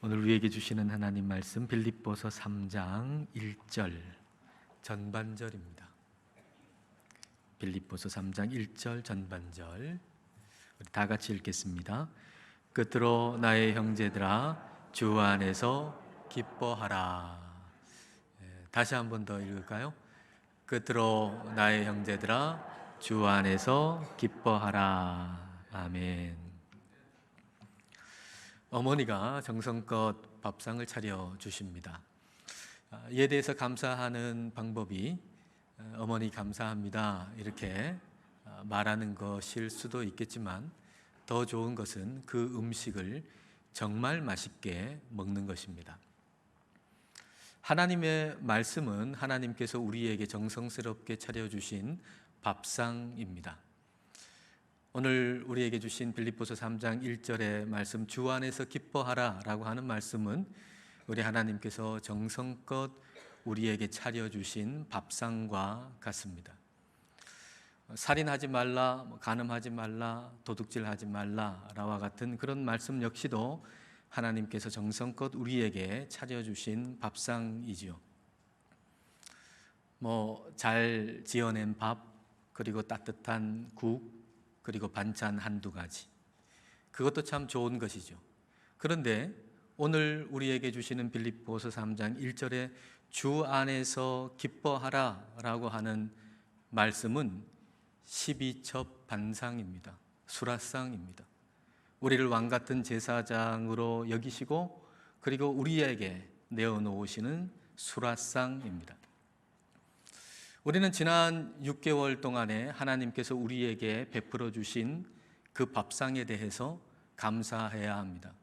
오늘 우리에게 주시는 하나님 말씀 빌립보서 3장 1절 전반절입니다. 빌립보서 3장 1절 전반절 우리 다 같이 읽겠습니다. 끝으로 나의 형제들아 주 안에서 기뻐하라. 다시 한 번 더 읽을까요? 끝으로 나의 형제들아 주 안에서 기뻐하라. 아멘. 어머니가 정성껏 밥상을 차려 주십니다. 이에 대해서 감사하는 방법이 어머니 감사합니다 이렇게 말하는 것일 수도 있겠지만 더 좋은 것은 그 음식을 정말 맛있게 먹는 것입니다. 하나님의 말씀은 하나님께서 우리에게 정성스럽게 차려주신 밥상입니다. 오늘 우리에게 주신 빌립보서 3장 1절의 말씀 주 안에서 기뻐하라 라고 하는 말씀은 우리 하나님께서 정성껏 우리에게 차려주신 밥상과 같습니다. 살인하지 말라, 간음하지 말라, 도둑질하지 말라와 같은 그런 말씀 역시도 하나님께서 정성껏 우리에게 차려주신 밥상이지요. 잘 지어낸 밥, 그리고 따뜻한 국, 그리고 반찬 한두 가지, 그것도 참 좋은 것이죠. 그런데 오늘 우리에게 주시는 빌립보서 3장 1절에 주 안에서 기뻐하라 라고 하는 말씀은 12첩 반상입니다. 수라상입니다. 우리를 왕같은 제사장으로 여기시고 그리고 우리에게 내어놓으시는 수라상입니다. 우리는 지난 6개월 동안에 하나님께서 우리에게 베풀어 주신 그 밥상에 대해서 감사해야 합니다.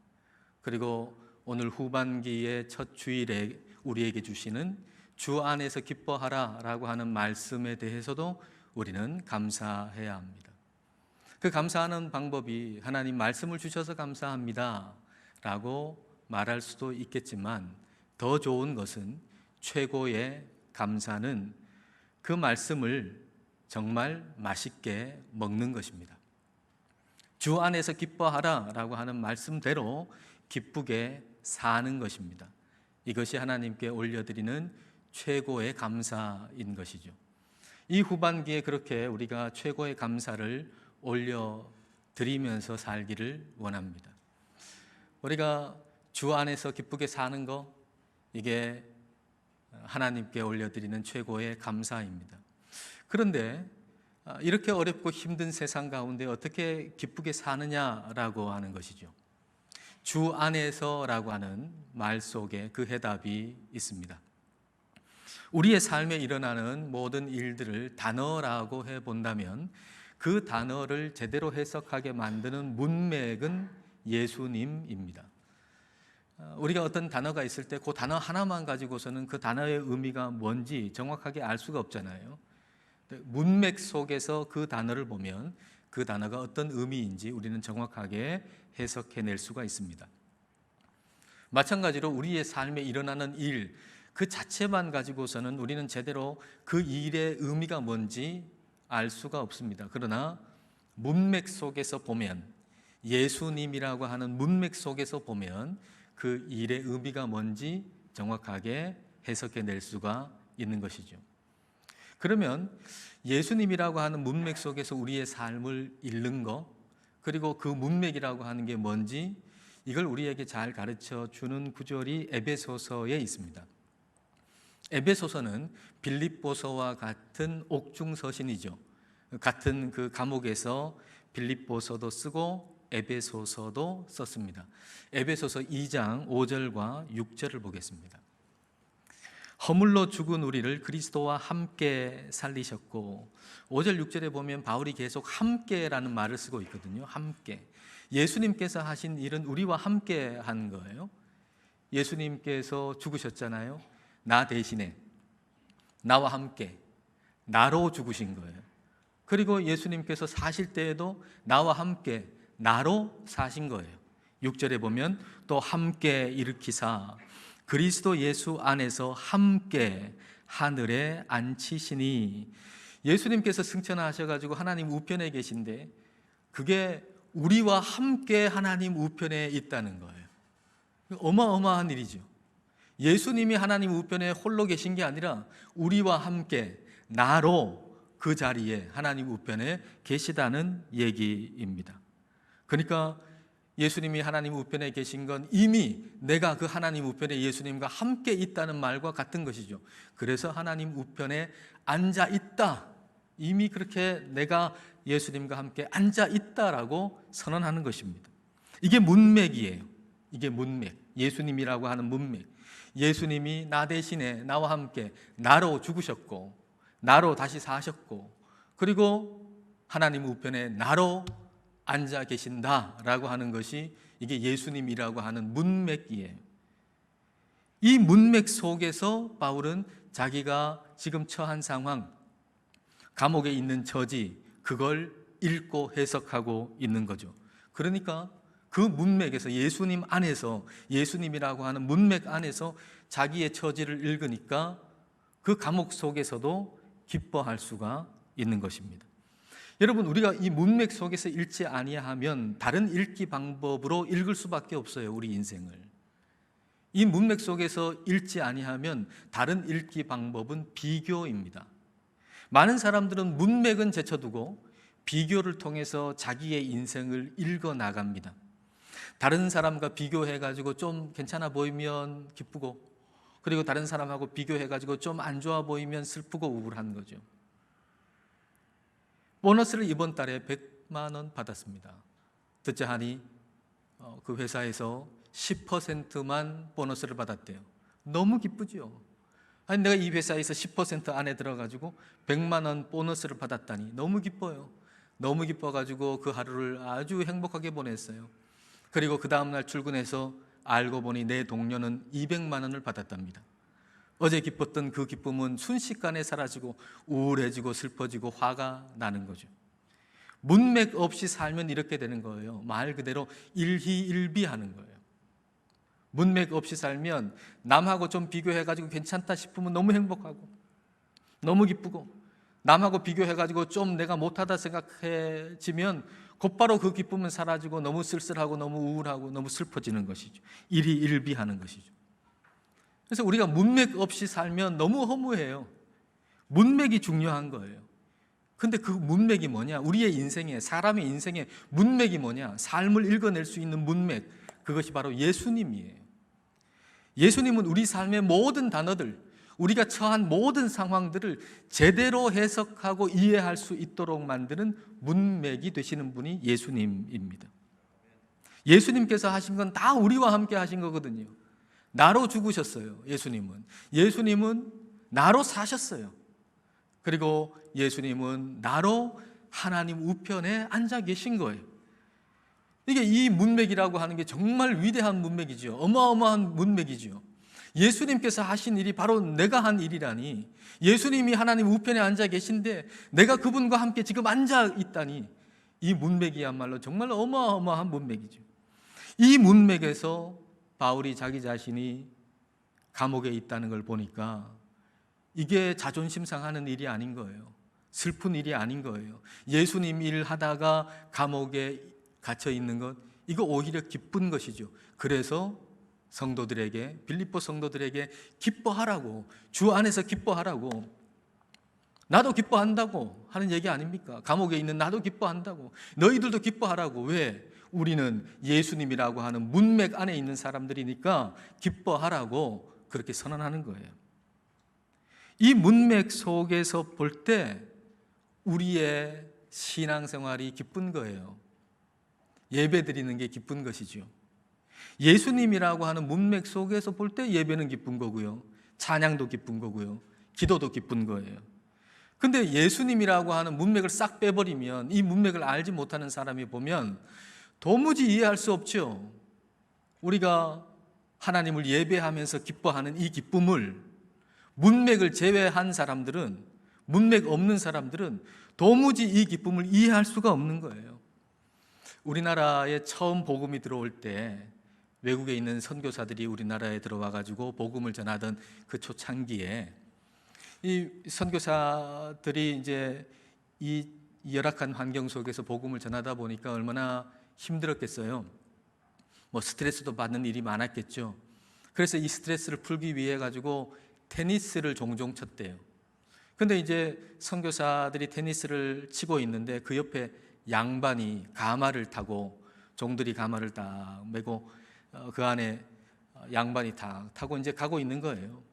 그리고 오늘 후반기의 첫 주일에 우리에게 주시는 주 안에서 기뻐하라 라고 하는 말씀에 대해서도 우리는 감사해야 합니다. 그 감사하는 방법이 하나님 말씀을 주셔서 감사합니다 라고 말할 수도 있겠지만 더 좋은 것은 최고의 감사는 그 말씀을 정말 맛있게 먹는 것입니다. 주 안에서 기뻐하라 라고 하는 말씀대로 기쁘게 사는 것입니다. 이것이 하나님께 올려드리는 최고의 감사인 것이죠. 이 후반기에 그렇게 우리가 최고의 감사를 올려드리면서 살기를 원합니다. 우리가 주 안에서 기쁘게 사는 거, 이게 하나님께 올려드리는 최고의 감사입니다. 그런데 이렇게 어렵고 힘든 세상 가운데 어떻게 기쁘게 사느냐라고 하는 것이죠. 주 안에서라고 하는 말 속에 그 해답이 있습니다. 우리의 삶에 일어나는 모든 일들을 단어라고 해본다면 그 단어를 제대로 해석하게 만드는 문맥은 예수님입니다. 우리가 어떤 단어가 있을 때 그 단어 하나만 가지고서는 그 단어의 의미가 뭔지 정확하게 알 수가 없잖아요. 문맥 속에서 그 단어를 보면 그 단어가 어떤 의미인지 우리는 정확하게 해석해낼 수가 있습니다. 마찬가지로 우리의 삶에 일어나는 일, 그 자체만 가지고서는 우리는 제대로 그 일의 의미가 뭔지 알 수가 없습니다. 그러나 문맥 속에서 보면, 예수님이라고 하는 문맥 속에서 보면 그 일의 의미가 뭔지 정확하게 해석해낼 수가 있는 것이죠. 그러면 예수님이라고 하는 문맥 속에서 우리의 삶을 읽는 것, 그리고 그 문맥이라고 하는 게 뭔지 이걸 우리에게 잘 가르쳐 주는 구절이 에베소서에 있습니다. 에베소서는 빌립보서와 같은 옥중서신이죠. 같은 그 감옥에서 빌립보서도 쓰고 에베소서도 썼습니다. 에베소서 2장 5절과 6절을 보겠습니다. 허물로 죽은 우리를 그리스도와 함께 살리셨고, 5절 6절에 보면 바울이 계속 함께라는 말을 쓰고 있거든요. 함께. 예수님께서 하신 일은 우리와 함께 한 거예요. 예수님께서 죽으셨잖아요. 나 대신에 나와 함께 나로 죽으신 거예요. 그리고 예수님께서 사실 때에도 나와 함께 나로 사신 거예요. 6절에 보면 또 함께 일으키사 그리스도 예수 안에서 함께 하늘에 앉히시니, 예수님께서 승천하셔가지고 하나님 우편에 계신데 그게 우리와 함께 하나님 우편에 있다는 거예요. 어마어마한 일이죠. 예수님이 하나님 우편에 홀로 계신 게 아니라 우리와 함께 나로 그 자리에 하나님 우편에 계시다는 얘기입니다. 그러니까 예수님이 하나님 우편에 계신 건 이미 내가 그 하나님 우편에 예수님과 함께 있다는 말과 같은 것이죠. 그래서 하나님 우편에 앉아 있다. 이미 그렇게 내가 예수님과 함께 앉아 있다라고 선언하는 것입니다. 이게 문맥이에요. 이게 문맥. 예수님이라고 하는 문맥. 예수님이 나 대신에 나와 함께 나로 죽으셨고 나로 다시 사셨고 그리고 하나님 우편에 나로 앉아 계신다라고 하는 것이 이게 예수님이라고 하는 문맥이에요. 이 문맥 속에서 바울은 자기가 지금 처한 상황, 감옥에 있는 처지, 그걸 읽고 해석하고 있는 거죠. 그러니까 그 문맥에서 예수님 안에서, 예수님이라고 하는 문맥 안에서 자기의 처지를 읽으니까 그 감옥 속에서도 기뻐할 수가 있는 것입니다. 여러분, 우리가 이 문맥 속에서 읽지 아니하면 다른 읽기 방법으로 읽을 수밖에 없어요. 우리 인생을. 이 문맥 속에서 읽지 아니하면 다른 읽기 방법은 비교입니다. 많은 사람들은 문맥은 제쳐두고 비교를 통해서 자기의 인생을 읽어 나갑니다. 다른 사람과 비교해가지고 좀 괜찮아 보이면 기쁘고, 그리고 다른 사람하고 비교해가지고 좀 안 좋아 보이면 슬프고 우울한 거죠. 보너스를 이번 달에 100만 원 받았습니다. 듣자 하니 그 회사에서 10%만 보너스를 받았대요. 너무 기쁘죠. 아니, 내가 이 회사에서 10% 안에 들어가지고 100만 원 보너스를 받았다니 너무 기뻐요. 너무 기뻐가지고 그 하루를 아주 행복하게 보냈어요. 그리고 그 다음날 출근해서 알고 보니 내 동료는 200만 원을 받았답니다. 어제 기뻤던 그 기쁨은 순식간에 사라지고 우울해지고 슬퍼지고 화가 나는 거죠. 문맥 없이 살면 이렇게 되는 거예요. 말 그대로 일희일비하는 거예요. 문맥 없이 살면 남하고 좀 비교해가지고 괜찮다 싶으면 너무 행복하고 너무 기쁘고, 남하고 비교해가지고 좀 내가 못하다 생각해지면 곧바로 그 기쁨은 사라지고 너무 쓸쓸하고 너무 우울하고 너무 슬퍼지는 것이죠. 일희일비하는 것이죠. 그래서 우리가 문맥 없이 살면 너무 허무해요. 문맥이 중요한 거예요. 근데 그 문맥이 뭐냐? 우리의 인생에, 사람의 인생에 문맥이 뭐냐? 삶을 읽어낼 수 있는 문맥, 그것이 바로 예수님이에요. 예수님은 우리 삶의 모든 단어들, 우리가 처한 모든 상황들을 제대로 해석하고 이해할 수 있도록 만드는 문맥이 되시는 분이 예수님입니다. 예수님께서 하신 건 다 우리와 함께 하신 거거든요. 나로 죽으셨어요. 예수님은 나로 사셨어요. 그리고 예수님은 나로 하나님 우편에 앉아 계신 거예요. 이게 이 문맥이라고 하는 게 정말 위대한 문맥이죠. 어마어마한 문맥이죠. 예수님께서 하신 일이 바로 내가 한 일이라니, 예수님이 하나님 우편에 앉아 계신데 내가 그분과 함께 지금 앉아 있다니, 이 문맥이야말로 정말 어마어마한 문맥이죠. 이 문맥에서 바울이 자기 자신이 감옥에 있다는 걸 보니까 이게 자존심 상하는 일이 아닌 거예요. 슬픈 일이 아닌 거예요. 예수님 일 하다가 감옥에 갇혀 있는 것, 이거 오히려 기쁜 것이죠. 그래서 성도들에게, 빌립보 성도들에게 기뻐하라고, 주 안에서 기뻐하라고, 나도 기뻐한다고 하는 얘기 아닙니까? 감옥에 있는 나도 기뻐한다고, 너희들도 기뻐하라고. 왜? 우리는 예수님이라고 하는 문맥 안에 있는 사람들이니까 기뻐하라고 그렇게 선언하는 거예요. 이 문맥 속에서 볼 때 우리의 신앙생활이 기쁜 거예요. 예배 드리는 게 기쁜 것이죠. 예수님이라고 하는 문맥 속에서 볼 때 예배는 기쁜 거고요, 찬양도 기쁜 거고요, 기도도 기쁜 거예요. 근데 예수님이라고 하는 문맥을 싹 빼버리면, 이 문맥을 알지 못하는 사람이 보면 도무지 이해할 수 없죠. 우리가 하나님을 예배하면서 기뻐하는 이 기쁨을 문맥을 제외한 사람들은, 문맥 없는 사람들은 도무지 이 기쁨을 이해할 수가 없는 거예요. 우리나라에 처음 복음이 들어올 때 외국에 있는 선교사들이 우리나라에 들어와 가지고 복음을 전하던 그 초창기에 이 선교사들이 이제 이 열악한 환경 속에서 복음을 전하다 보니까 얼마나 힘들었겠어요. 뭐 스트레스도 받는 일이 많았겠죠. 그래서 이 스트레스를 풀기 위해 가지고 테니스를 종종 쳤대요. 근데 이제 선교사들이 테니스를 치고 있는데 그 옆에 양반이 가마를 타고, 종들이 가마를 딱 메고 그 안에 양반이 다 타고 이제 가고 있는 거예요.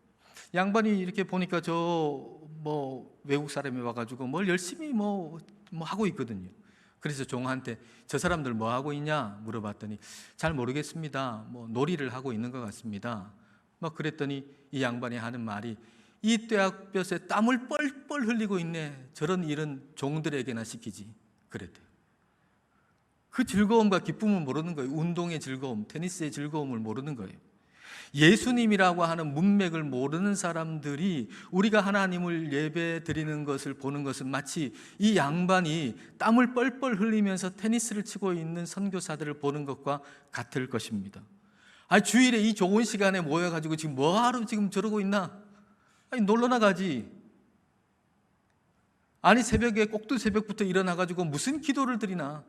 양반이 이렇게 보니까 저 뭐 외국 사람이 와가지고 뭘 열심히 뭐 하고 있거든요. 그래서 종한테 저 사람들 뭐 하고 있냐 물어봤더니 잘 모르겠습니다. 뭐 놀이를 하고 있는 것 같습니다. 막 그랬더니 이 양반이 하는 말이, 이 뙤약볕에 땀을 뻘뻘 흘리고 있네. 저런 일은 종들에게나 시키지. 그랬대요. 그 즐거움과 기쁨을 모르는 거예요. 운동의 즐거움, 테니스의 즐거움을 모르는 거예요. 예수님이라고 하는 문맥을 모르는 사람들이 우리가 하나님을 예배 드리는 것을 보는 것은 마치 이 양반이 땀을 뻘뻘 흘리면서 테니스를 치고 있는 선교사들을 보는 것과 같을 것입니다. 주일에 이 좋은 시간에 모여가지고 지금 뭐하러 지금 저러고 있나? 놀러 나가지. 새벽에 꼭두 새벽부터 일어나가지고 무슨 기도를 드리나?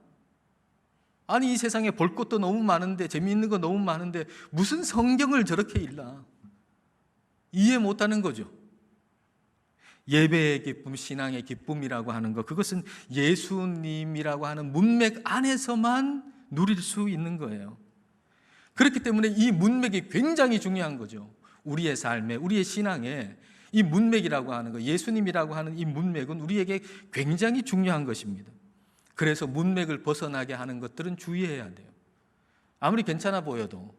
이 세상에 볼 것도 너무 많은데, 재미있는 거 너무 많은데 무슨 성경을 저렇게 읽나? 이해 못하는 거죠. 예배의 기쁨, 신앙의 기쁨이라고 하는 것, 그것은 예수님이라고 하는 문맥 안에서만 누릴 수 있는 거예요. 그렇기 때문에 이 문맥이 굉장히 중요한 거죠. 우리의 삶에, 우리의 신앙에 이 문맥이라고 하는 것, 예수님이라고 하는 이 문맥은 우리에게 굉장히 중요한 것입니다. 그래서 문맥을 벗어나게 하는 것들은 주의해야 돼요. 아무리 괜찮아 보여도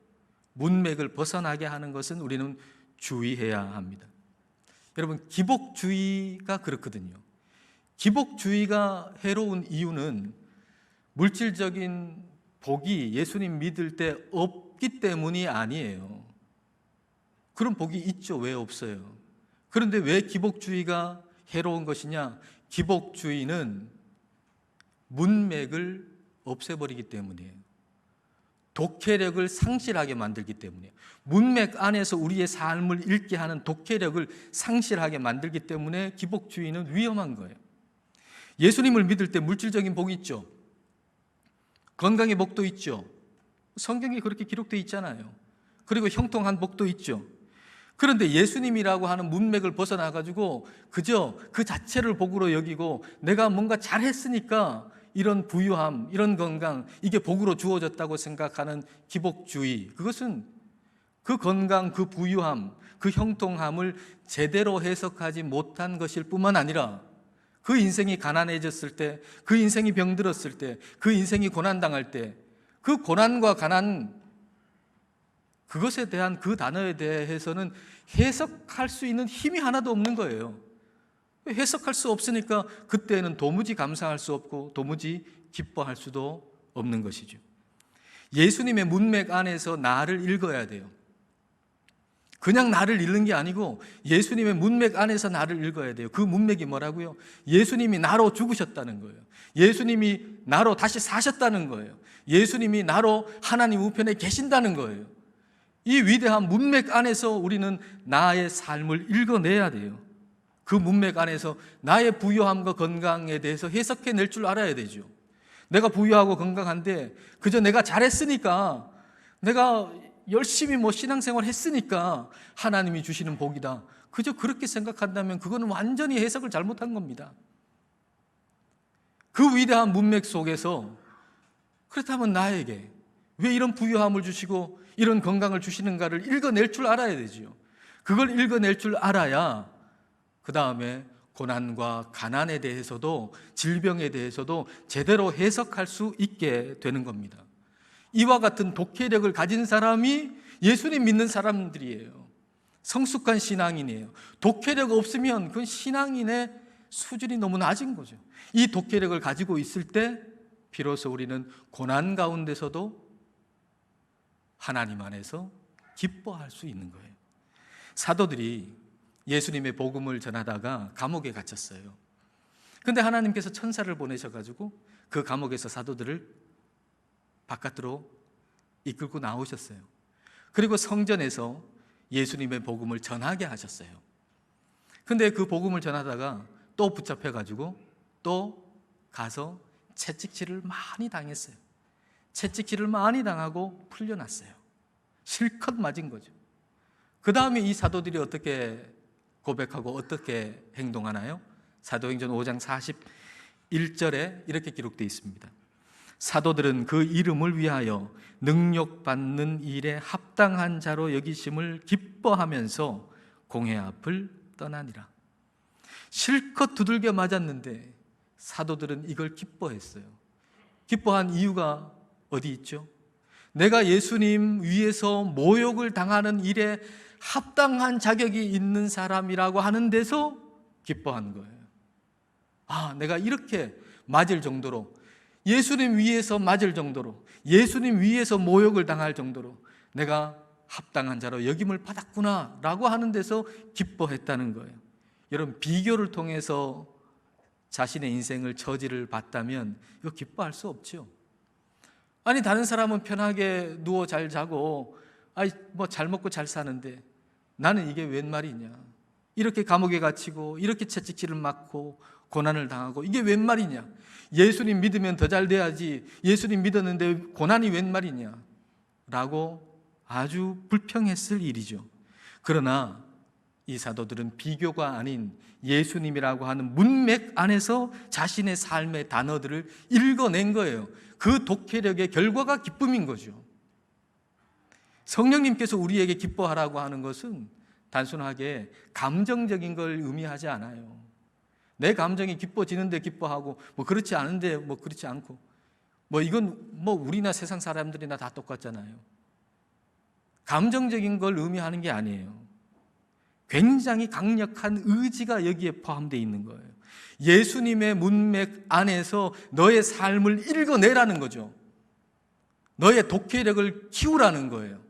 문맥을 벗어나게 하는 것은 우리는 주의해야 합니다. 여러분, 기복주의가 그렇거든요. 기복주의가 해로운 이유는 물질적인 복이 예수님 믿을 때 없기 때문이 아니에요. 그런 복이 있죠. 왜 없어요? 그런데 왜 기복주의가 해로운 것이냐? 기복주의는 문맥을 없애버리기 때문이에요. 독해력을 상실하게 만들기 때문이에요. 문맥 안에서 우리의 삶을 읽게 하는 독해력을 상실하게 만들기 때문에 기복주의는 위험한 거예요. 예수님을 믿을 때 물질적인 복이 있죠. 건강의 복도 있죠. 성경에 그렇게 기록되어 있잖아요. 그리고 형통한 복도 있죠. 그런데 예수님이라고 하는 문맥을 벗어나가지고 그저 그 자체를 복으로 여기고 내가 뭔가 잘했으니까 이런 부유함, 이런 건강, 이게 복으로 주어졌다고 생각하는 기복주의, 그것은 그 건강, 그 부유함, 그 형통함을 제대로 해석하지 못한 것일 뿐만 아니라 그 인생이 가난해졌을 때, 그 인생이 병들었을 때, 그 인생이 고난당할 때, 그 고난과 가난, 그것에 대한 그 단어에 대해서는 해석할 수 있는 힘이 하나도 없는 거예요. 해석할 수 없으니까 그때는 도무지 감사할 수 없고 도무지 기뻐할 수도 없는 것이죠. 예수님의 문맥 안에서 나를 읽어야 돼요. 그냥 나를 읽는 게 아니고 예수님의 문맥 안에서 나를 읽어야 돼요. 그 문맥이 뭐라고요? 예수님이 나로 죽으셨다는 거예요. 예수님이 나로 다시 사셨다는 거예요. 예수님이 나로 하나님 우편에 계신다는 거예요. 이 위대한 문맥 안에서 우리는 나의 삶을 읽어내야 돼요. 그 문맥 안에서 나의 부유함과 건강에 대해서 해석해낼 줄 알아야 되죠. 내가 부유하고 건강한데 그저 내가 잘했으니까, 내가 열심히 신앙생활 했으니까 하나님이 주시는 복이다, 그저 그렇게 생각한다면 그거는 완전히 해석을 잘못한 겁니다. 그 위대한 문맥 속에서 그렇다면 나에게 왜 이런 부유함을 주시고 이런 건강을 주시는가를 읽어낼 줄 알아야 되죠. 그걸 읽어낼 줄 알아야 그 다음에 고난과 가난에 대해서도 질병에 대해서도 제대로 해석할 수 있게 되는 겁니다. 이와 같은 독해력을 가진 사람이 예수님 믿는 사람들이에요. 성숙한 신앙인이에요. 독해력 없으면 그건 신앙인의 수준이 너무 낮은 거죠. 이 독해력을 가지고 있을 때 비로소 우리는 고난 가운데서도 하나님 안에서 기뻐할 수 있는 거예요. 사도들이 예수님의 복음을 전하다가 감옥에 갇혔어요. 근데 하나님께서 천사를 보내셔가지고 그 감옥에서 사도들을 바깥으로 이끌고 나오셨어요. 그리고 성전에서 예수님의 복음을 전하게 하셨어요. 근데 그 복음을 전하다가 또 붙잡혀가지고 또 가서 채찍질을 많이 당했어요. 채찍질을 많이 당하고 풀려났어요. 실컷 맞은 거죠. 그 다음에 이 사도들이 어떻게 고백하고 어떻게 행동하나요? 사도행전 5장 41절에 이렇게 기록되어 있습니다. 사도들은 그 이름을 위하여 능력받는 일에 합당한 자로 여기심을 기뻐하면서 공회 앞을 떠나니라. 실컷 두들겨 맞았는데 사도들은 이걸 기뻐했어요. 기뻐한 이유가 어디 있죠? 내가 예수님 위에서 모욕을 당하는 일에 합당한 자격이 있는 사람이라고 하는 데서 기뻐한 거예요. 아, 내가 이렇게 맞을 정도로, 예수님 위에서 맞을 정도로, 예수님 위에서 모욕을 당할 정도로 내가 합당한 자로 여김을 받았구나 라고 하는 데서 기뻐했다는 거예요. 여러분, 비교를 통해서 자신의 인생을 저지를 봤다면 이거 기뻐할 수 없죠. 아니, 다른 사람은 편하게 누워 잘 자고 뭐 잘 먹고 잘 사는데 나는 이게 웬 말이냐, 이렇게 감옥에 갇히고 이렇게 채찍질을 맞고 고난을 당하고 이게 웬 말이냐, 예수님 믿으면 더 잘 돼야지, 예수님 믿었는데 고난이 웬 말이냐 라고 아주 불평했을 일이죠. 그러나 이 사도들은 비교가 아닌 예수님이라고 하는 문맥 안에서 자신의 삶의 단어들을 읽어낸 거예요. 그 독해력의 결과가 기쁨인 거죠. 성령님께서 우리에게 기뻐하라고 하는 것은 단순하게 감정적인 걸 의미하지 않아요. 내 감정이 기뻐지는데 기뻐하고 뭐 그렇지 않은데 뭐 그렇지 않고, 뭐 이건 뭐 우리나 세상 사람들이나 다 똑같잖아요. 감정적인 걸 의미하는 게 아니에요. 굉장히 강력한 의지가 여기에 포함되어 있는 거예요. 예수님의 문맥 안에서 너의 삶을 읽어내라는 거죠. 너의 독해력을 키우라는 거예요.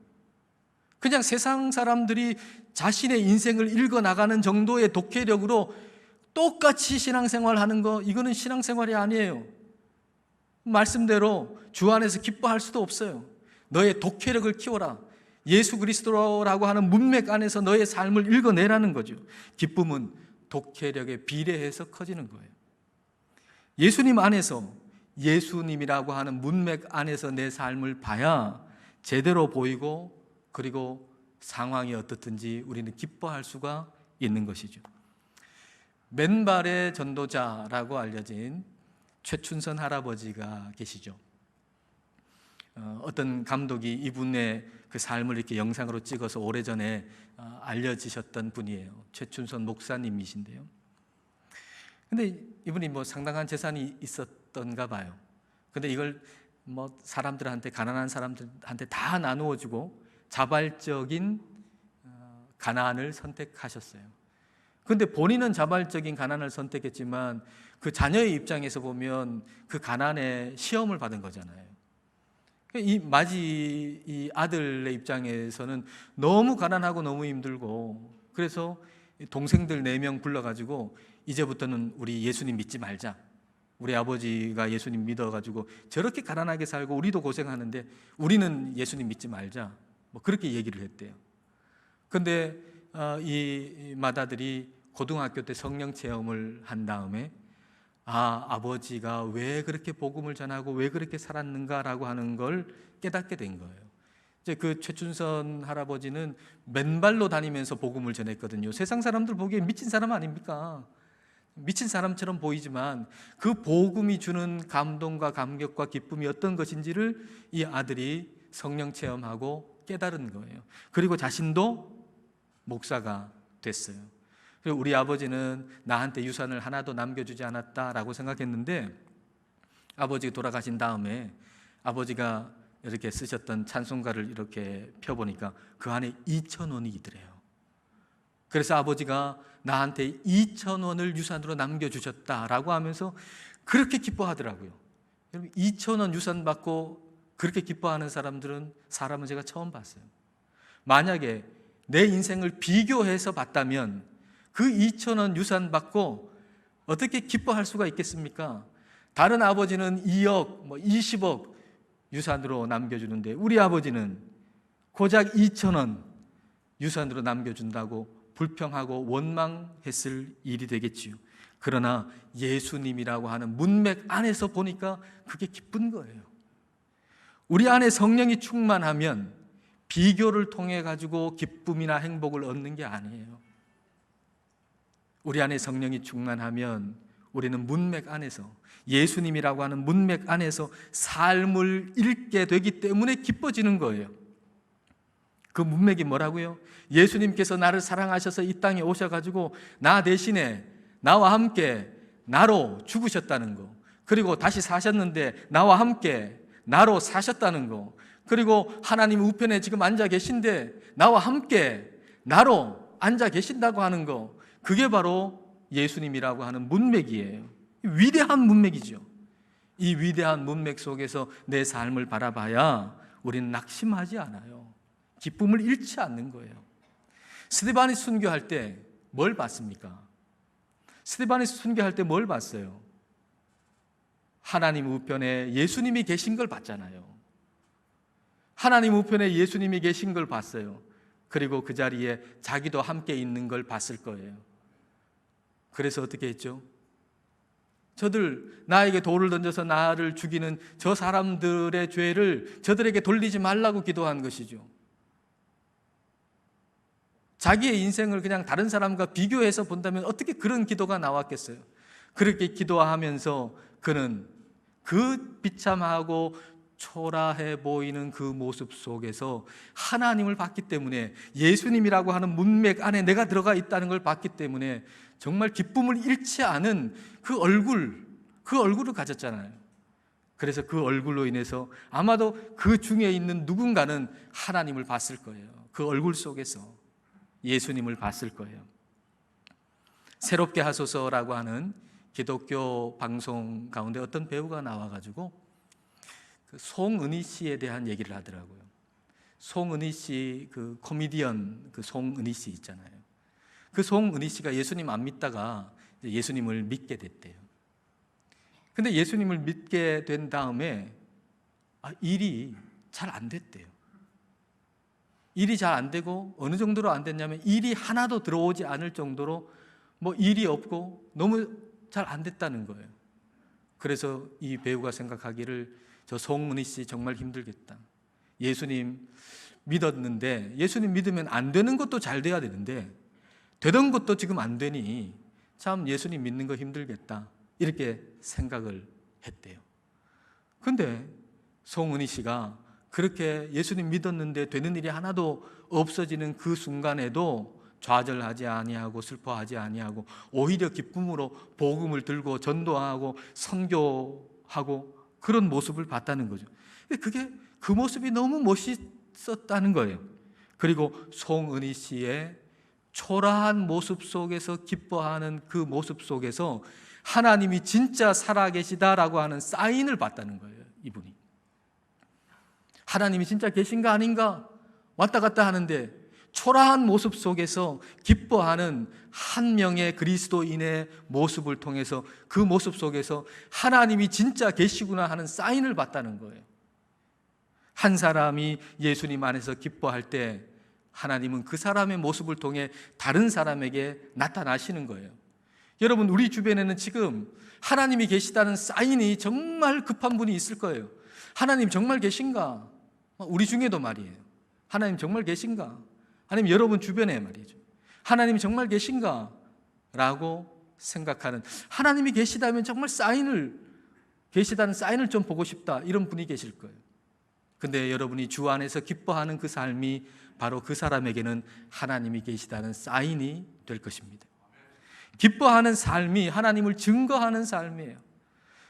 그냥 세상 사람들이 자신의 인생을 읽어나가는 정도의 독해력으로 똑같이 신앙생활 하는 거, 이거는 신앙생활이 아니에요. 말씀대로 주 안에서 기뻐할 수도 없어요. 너의 독해력을 키워라. 예수 그리스도라고 하는 문맥 안에서 너의 삶을 읽어내라는 거죠. 기쁨은 독해력에 비례해서 커지는 거예요. 예수님 안에서, 예수님이라고 하는 문맥 안에서 내 삶을 봐야 제대로 보이고, 그리고 상황이 어떻든지 우리는 기뻐할 수가 있는 것이죠. 맨발의 전도자라고 알려진 최춘선 할아버지가 계시죠. 어떤 감독이 이분의 그 삶을 이렇게 영상으로 찍어서 오래전에 알려지셨던 분이에요. 최춘선 목사님이신데요. 근데 이분이 뭐 상당한 재산이 있었던가 봐요. 근데 이걸 뭐 사람들한테, 가난한 사람들한테 다 나누어 주고 자발적인 가난을 선택하셨어요. 근데 본인은 자발적인 가난을 선택했지만 그 자녀의 입장에서 보면 그 가난에 시험을 받은 거잖아요. 이 아들의 입장에서는 너무 가난하고 너무 힘들고, 그래서 동생들 4명 불러가지고 이제부터는 우리 예수님 믿지 말자. 우리 아버지가 예수님 믿어가지고 저렇게 가난하게 살고 우리도 고생하는데 우리는 예수님 믿지 말자. 뭐 그렇게 얘기를 했대요. 근데 이 맏아들이 고등학교 때 성령 체험을 한 다음에 아버지가 왜 그렇게 복음을 전하고 왜 그렇게 살았는가라고 하는 걸 깨닫게 된 거예요. 이제 그 최춘선 할아버지는 맨발로 다니면서 복음을 전했거든요. 세상 사람들 보기에 미친 사람 아닙니까? 미친 사람처럼 보이지만 그 복음이 주는 감동과 감격과 기쁨이 어떤 것인지를 이 아들이 성령 체험하고 깨달은 거예요. 그리고 자신도 목사가 됐어요. 그리고 우리 아버지는 나한테 유산을 하나도 남겨주지 않았다라고 생각했는데, 아버지가 돌아가신 다음에 아버지가 이렇게 쓰셨던 찬송가를 이렇게 펴보니까 그 안에 2,000원이 있더래요. 그래서 아버지가 나한테 2,000원을 유산으로 남겨주셨다라고 하면서 그렇게 기뻐하더라고요. 여러분, 2,000원 유산 받고 그렇게 기뻐하는 사람은 제가 처음 봤어요. 만약에 내 인생을 비교해서 봤다면 그 2,000원 유산 받고 어떻게 기뻐할 수가 있겠습니까? 다른 아버지는 2억, 20억 유산으로 남겨주는데 우리 아버지는 고작 2,000원 유산으로 남겨준다고 불평하고 원망했을 일이 되겠지요. 그러나 예수님이라고 하는 문맥 안에서 보니까 그게 기쁜 거예요. 우리 안에 성령이 충만하면 비교를 통해 가지고 기쁨이나 행복을 얻는 게 아니에요. 우리 안에 성령이 충만하면 우리는 문맥 안에서, 예수님이라고 하는 문맥 안에서 삶을 읽게 되기 때문에 기뻐지는 거예요. 그 문맥이 뭐라고요? 예수님께서 나를 사랑하셔서 이 땅에 오셔가지고 나 대신에 나와 함께 나로 죽으셨다는 거, 그리고 다시 사셨는데 나와 함께 나로 사셨다는 거, 그리고 하나님 우편에 지금 앉아 계신데 나와 함께 나로 앉아 계신다고 하는 거, 그게 바로 예수님이라고 하는 문맥이에요. 위대한 문맥이죠. 이 위대한 문맥 속에서 내 삶을 바라봐야 우리는 낙심하지 않아요. 기쁨을 잃지 않는 거예요. 스데반이 순교할 때 뭘 봤습니까? 스데반이 순교할 때 뭘 봤어요? 하나님 우편에 예수님이 계신 걸 봤잖아요. 하나님 우편에 예수님이 계신 걸 봤어요. 그리고 그 자리에 자기도 함께 있는 걸 봤을 거예요. 그래서 어떻게 했죠? 저들, 나에게 돌을 던져서 나를 죽이는 저 사람들의 죄를 저들에게 돌리지 말라고 기도한 것이죠. 자기의 인생을 그냥 다른 사람과 비교해서 본다면 어떻게 그런 기도가 나왔겠어요? 그렇게 기도하면서 그는 그 비참하고 초라해 보이는 그 모습 속에서 하나님을 봤기 때문에, 예수님이라고 하는 문맥 안에 내가 들어가 있다는 걸 봤기 때문에 정말 기쁨을 잃지 않은 그 얼굴을 가졌잖아요. 그래서 그 얼굴로 인해서 아마도 그 중에 있는 누군가는 하나님을 봤을 거예요. 그 얼굴 속에서 예수님을 봤을 거예요. 새롭게 하소서라고 하는 기독교 방송 가운데 어떤 배우가 나와가지고 그 송은희 씨에 대한 얘기를 하더라고요. 송은희 씨, 그 코미디언 그 송은희 씨 있잖아요. 그 송은희 씨가 예수님 안 믿다가 예수님을 믿게 됐대요. 근데 예수님을 믿게 된 다음에 일이 잘 안 됐대요. 일이 잘 안 되고, 어느 정도로 안 됐냐면 일이 하나도 들어오지 않을 정도로 뭐 일이 없고 너무 잘 안 됐다는 거예요. 그래서 이 배우가 생각하기를 저 송은희 씨 정말 힘들겠다. 예수님 믿었는데, 예수님 믿으면 안 되는 것도 잘 돼야 되는데 되던 것도 지금 안 되니 참 예수님 믿는 거 힘들겠다, 이렇게 생각을 했대요. 근데 송은희 씨가 그렇게 예수님 믿었는데 되는 일이 하나도 없어지는 그 순간에도 좌절하지 아니하고 슬퍼하지 아니하고 오히려 기쁨으로 복음을 들고 전도하고 선교하고 그런 모습을 봤다는 거죠. 그 모습이 너무 멋있었다는 거예요. 그리고 송은희 씨의 초라한 모습 속에서 기뻐하는 그 모습 속에서 하나님이 진짜 살아계시다라고 하는 사인을 봤다는 거예요. 이분이 하나님이 진짜 계신가 아닌가 왔다 갔다 하는데 초라한 모습 속에서 기뻐하는 한 명의 그리스도인의 모습을 통해서 그 모습 속에서 하나님이 진짜 계시구나 하는 사인을 봤다는 거예요. 한 사람이 예수님 안에서 기뻐할 때 하나님은 그 사람의 모습을 통해 다른 사람에게 나타나시는 거예요. 여러분, 우리 주변에는 지금 하나님이 계시다는 사인이 정말 급한 분이 있을 거예요. 하나님 정말 계신가? 우리 중에도 말이에요. 하나님 정말 계신가? 아니면 여러분 주변에 말이죠. 하나님이 정말 계신가? 라고 생각하는, 하나님이 계시다면 정말 계시다는 사인을 좀 보고 싶다, 이런 분이 계실 거예요. 근데 여러분이 주 안에서 기뻐하는 그 삶이 바로 그 사람에게는 하나님이 계시다는 사인이 될 것입니다. 기뻐하는 삶이 하나님을 증거하는 삶이에요.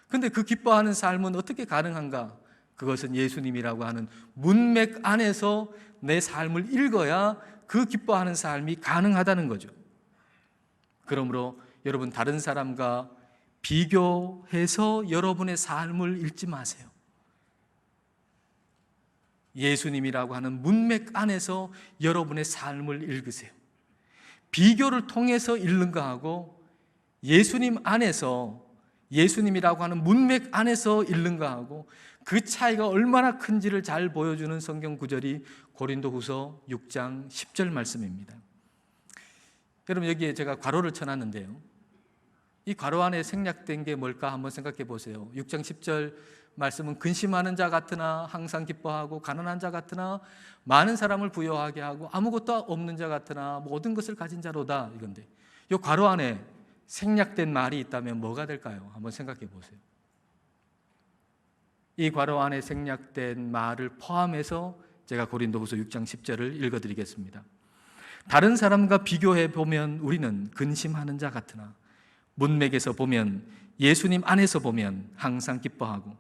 근데 그 기뻐하는 삶은 어떻게 가능한가? 그것은 예수님이라고 하는 문맥 안에서 내 삶을 읽어야 그 기뻐하는 삶이 가능하다는 거죠. 그러므로 여러분, 다른 사람과 비교해서 여러분의 삶을 읽지 마세요. 예수님이라고 하는 문맥 안에서 여러분의 삶을 읽으세요. 비교를 통해서 읽는가 하고 예수님 안에서, 예수님이라고 하는 문맥 안에서 읽는가 하고 그 차이가 얼마나 큰지를 잘 보여주는 성경 구절이 고린도후서 6장 10절 말씀입니다. 여러분, 여기에 제가 괄호를 쳐놨는데요, 이 괄호 안에 생략된 게 뭘까 한번 생각해 보세요. 6장 10절 말씀은 근심하는 자 같으나 항상 기뻐하고 가난한 자 같으나 많은 사람을 부유하게 하고 아무것도 없는 자 같으나 모든 것을 가진 자로다 이건데, 이 괄호 안에 생략된 말이 있다면 뭐가 될까요? 한번 생각해 보세요. 이 괄호 안에 생략된 말을 포함해서 제가 고린도후서 6장 10절을 읽어드리겠습니다. 다른 사람과 비교해 보면 우리는 근심하는 자 같으나 문맥에서 보면 예수님 안에서 보면 항상 기뻐하고,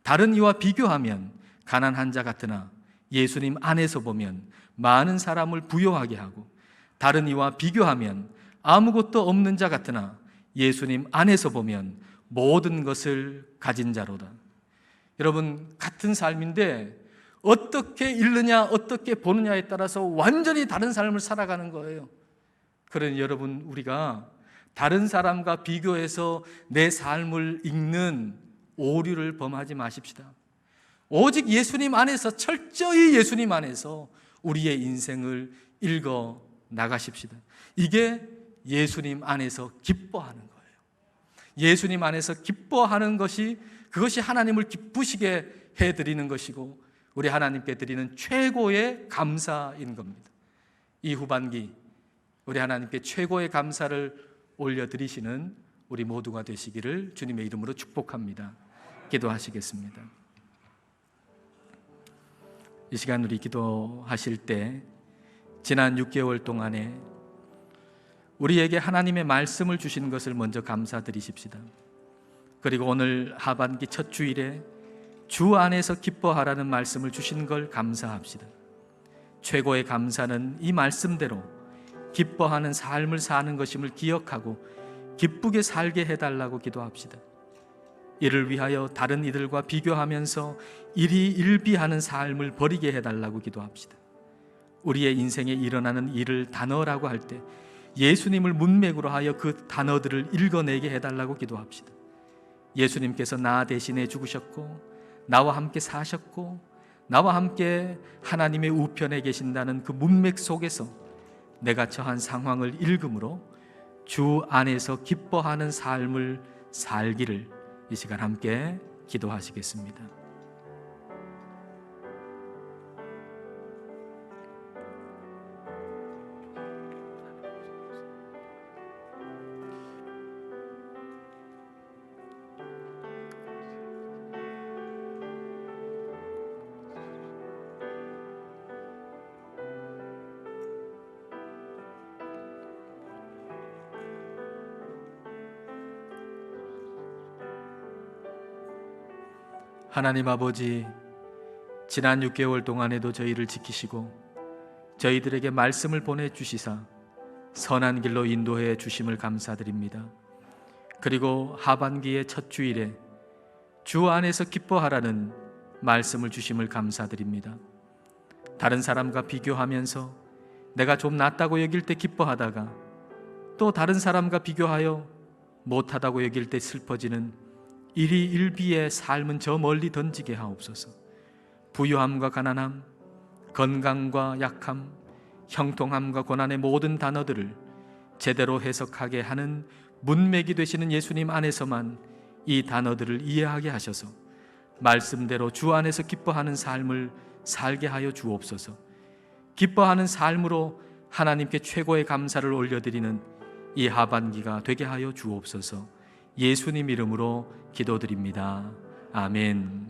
다른 이와 비교하면 가난한 자 같으나 예수님 안에서 보면 많은 사람을 부요하게 하고, 다른 이와 비교하면 아무것도 없는 자 같으나 예수님 안에서 보면 모든 것을 가진 자로다. 여러분, 같은 삶인데 어떻게 읽느냐 어떻게 보느냐에 따라서 완전히 다른 삶을 살아가는 거예요. 그러니 여러분, 우리가 다른 사람과 비교해서 내 삶을 읽는 오류를 범하지 마십시다. 오직 예수님 안에서, 철저히 예수님 안에서 우리의 인생을 읽어 나가십시다. 이게 예수님 안에서 기뻐하는 거예요. 예수님 안에서 기뻐하는 것이, 그것이 하나님을 기쁘시게 해드리는 것이고 우리 하나님께 드리는 최고의 감사인 겁니다. 이 후반기 우리 하나님께 최고의 감사를 올려드리시는 우리 모두가 되시기를 주님의 이름으로 축복합니다. 기도하시겠습니다. 이 시간 우리 기도하실 때 지난 6개월 동안에 우리에게 하나님의 말씀을 주신 것을 먼저 감사드리십시다. 그리고 오늘 하반기 첫 주일에 주 안에서 기뻐하라는 말씀을 주신 걸 감사합시다. 최고의 감사는 이 말씀대로 기뻐하는 삶을 사는 것임을 기억하고 기쁘게 살게 해달라고 기도합시다. 이를 위하여 다른 이들과 비교하면서 일희일비하는 삶을 버리게 해달라고 기도합시다. 우리의 인생에 일어나는 일을 단어라고 할 때 예수님을 문맥으로 하여 그 단어들을 읽어내게 해달라고 기도합시다. 예수님께서 나 대신에 죽으셨고 나와 함께 사셨고 나와 함께 하나님의 우편에 계신다는 그 문맥 속에서 내가 처한 상황을 읽음으로 주 안에서 기뻐하는 삶을 살기를 이 시간 함께 기도하시겠습니다. 하나님 아버지, 지난 6개월 동안에도 저희를 지키시고 저희들에게 말씀을 보내주시사 선한 길로 인도해 주심을 감사드립니다. 그리고 하반기의 첫 주일에 주 안에서 기뻐하라는 말씀을 주심을 감사드립니다. 다른 사람과 비교하면서 내가 좀 낫다고 여길 때 기뻐하다가 또 다른 사람과 비교하여 못하다고 여길 때 슬퍼지는 일희일비의 삶은 저 멀리 던지게 하옵소서. 부유함과 가난함, 건강과 약함, 형통함과 고난의 모든 단어들을 제대로 해석하게 하는 문맥이 되시는 예수님 안에서만 이 단어들을 이해하게 하셔서 말씀대로 주 안에서 기뻐하는 삶을 살게 하여 주옵소서. 기뻐하는 삶으로 하나님께 최고의 감사를 올려드리는 이 하반기가 되게 하여 주옵소서. 예수님 이름으로 기도드립니다. 아멘.